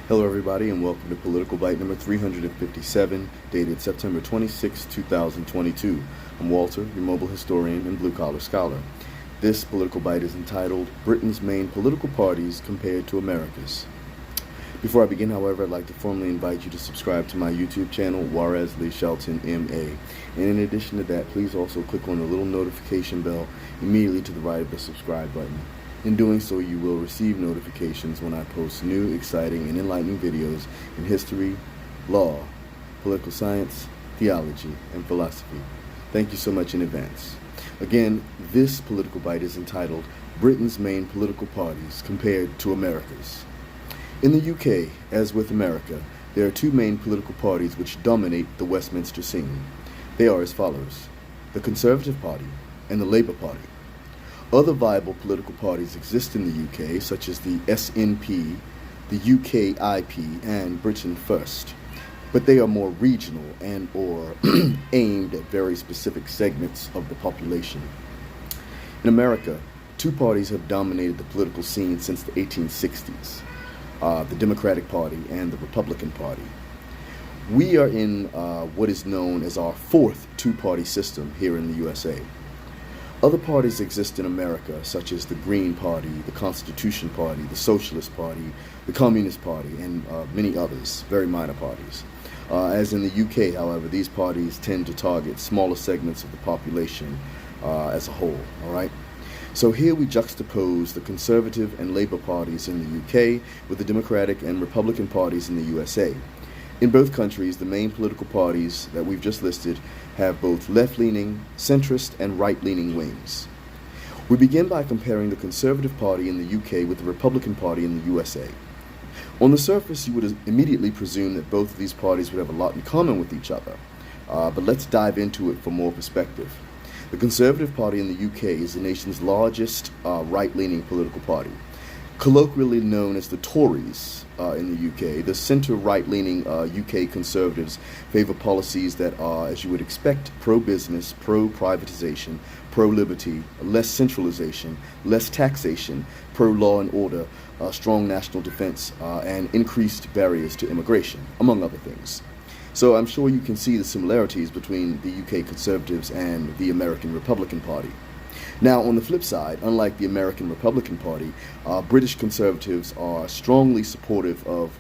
Hello everybody and welcome to Political Bite number 357, dated September 26, 2022. I'm Walter, your mobile historian and blue-collar scholar. This Political Bite is entitled, Britain's Main Political Parties Compared to America's. Before I begin, however, I'd like to formally invite you to subscribe to my YouTube channel, Juarez Lee Shelton, M.A. And in addition to that, please also click on the little notification bell immediately to the right of the subscribe button. In doing so, you will receive notifications when I post new, exciting, and enlightening videos in history, law, political science, theology, and philosophy. Thank you so much in advance. Again, this Political Bite is entitled, Britain's Main Political Parties Compared to America's. In the UK, as with America, there are two main political parties which dominate the Westminster scene. They are as follows: the Conservative Party and the Labour Party. Other viable political parties exist in the UK, such as the SNP, the UKIP, and Britain First, but they are more regional and or aimed at very specific segments of the population. In America, two parties have dominated the political scene since the 1860s, the Democratic Party and the Republican Party. We are in what is known as our fourth two-party system here in the USA. Other parties exist in America, such as the Green Party, the Constitution Party, the Socialist Party, the Communist Party, and many others, very minor parties. As in the UK, however, these parties tend to target smaller segments of the population as a whole, all right? So here we juxtapose the Conservative and Labour parties in the UK with the Democratic and Republican parties in the USA. In both countries, the main political parties that we've just listed have both left-leaning, centrist, and right-leaning wings. We begin by comparing the Conservative Party in the UK with the Republican Party in the USA. On the surface, you would immediately presume that both of these parties would have a lot in common with each other, but let's dive into it for more perspective. The Conservative Party in the UK is the nation's largest right-leaning political party. Colloquially known as the Tories in the UK, the centre-right-leaning UK Conservatives favour policies that are, as you would expect, pro-business, pro-privatisation, pro-liberty, less centralisation, less taxation, pro-law and order, strong national defence, and increased barriers to immigration, among other things. So I'm sure you can see the similarities between the UK Conservatives and the American Republican Party. Now, on the flip side, unlike the American Republican Party, British Conservatives are strongly supportive of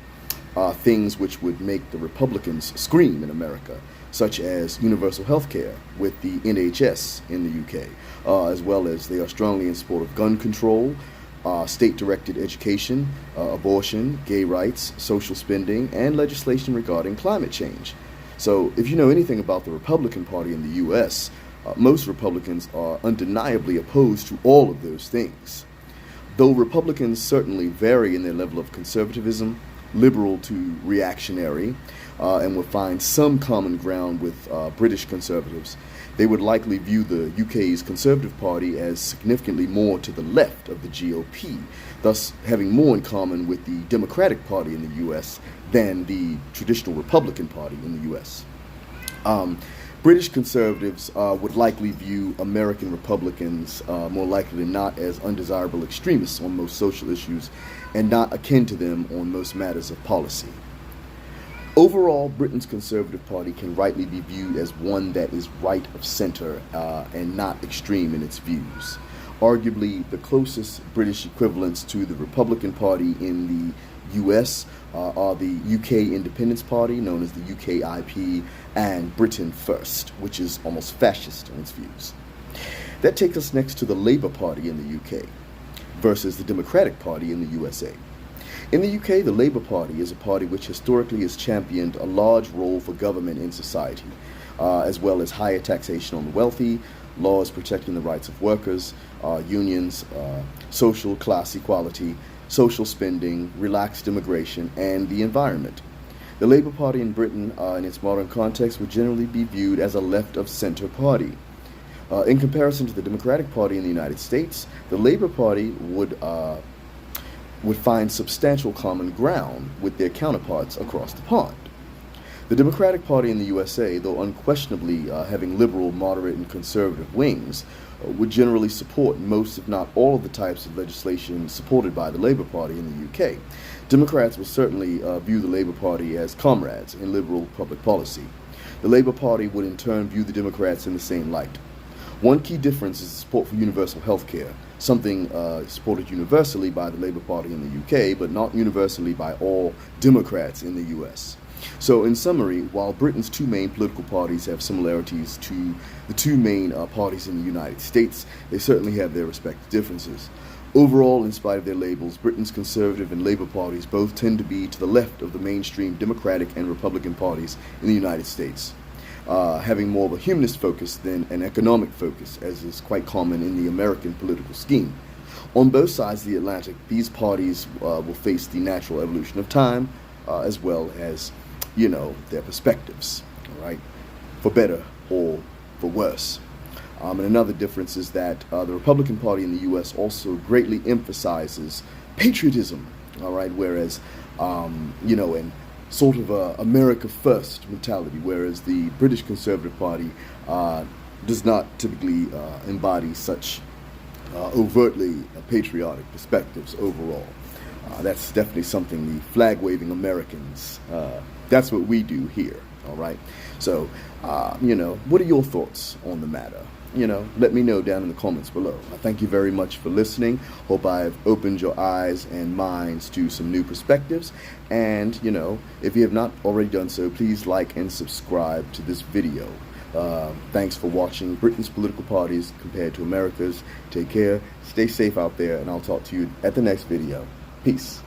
things which would make the Republicans scream in America, such as universal health care with the NHS in the UK, as well as they are strongly in support of gun control, state-directed education, abortion, gay rights, social spending, and legislation regarding climate change. So if you know anything about the Republican Party in the US, most Republicans are undeniably opposed to all of those things. Though Republicans certainly vary in their level of conservatism, liberal to reactionary, and will find some common ground with British conservatives, they would likely view the UK's Conservative Party as significantly more to the left of the GOP, thus having more in common with the Democratic Party in the US than the traditional Republican Party in the US. British conservatives would likely view American Republicans more likely than not as undesirable extremists on most social issues and not akin to them on most matters of policy. Overall, Britain's Conservative Party can rightly be viewed as one that is right of center and not extreme in its views. Arguably, the closest British equivalents to the Republican Party in the US are the UK Independence Party, known as the UKIP, and Britain First, which is almost fascist in its views. That takes us next to the Labour Party in the UK versus the Democratic Party in the USA. In the UK, the Labour Party is a party which historically has championed a large role for government in society, as well as higher taxation on the wealthy, laws protecting the rights of workers, unions, social class equality, social spending, relaxed immigration, and the environment. The Labour Party in Britain, in its modern context, would generally be viewed as a left-of-center party. In comparison to the Democratic Party in the United States, the Labour Party would find substantial common ground with their counterparts across the pond. The Democratic Party in the USA, though unquestionably having liberal, moderate, and conservative wings, would generally support most, if not all, of the types of legislation supported by the Labour Party in the UK. Democrats will certainly view the Labour Party as comrades in liberal public policy. The Labour Party would in turn view the Democrats in the same light. One key difference is support for universal health care, something supported universally by the Labour Party in the UK, but not universally by all Democrats in the US. So in summary, while Britain's two main political parties have similarities to the two main parties in the United States, they certainly have their respective differences. Overall, in spite of their labels, Britain's Conservative and Labour parties both tend to be to the left of the mainstream Democratic and Republican parties in the United States, having more of a humanist focus than an economic focus, as is quite common in the American political scheme. On both sides of the Atlantic, these parties will face the natural evolution of time, as well as, their perspectives, all right, for better or for worse. And another difference is that the Republican Party in the U.S. also greatly emphasizes patriotism, all right, whereas, and sort of a America First mentality, whereas the British Conservative Party does not typically embody such overtly patriotic perspectives overall. That's definitely something the flag-waving Americans, that's what we do here, all right? So, what are your thoughts on the matter? Let me know down in the comments below. Thank you very much for listening. Hope I've opened your eyes and minds to some new perspectives. And, if you have not already done so, please like and subscribe to this video. Thanks for watching Britain's Political Parties Compared to America's. Take care, stay safe out there, and I'll talk to you at the next video. Peace.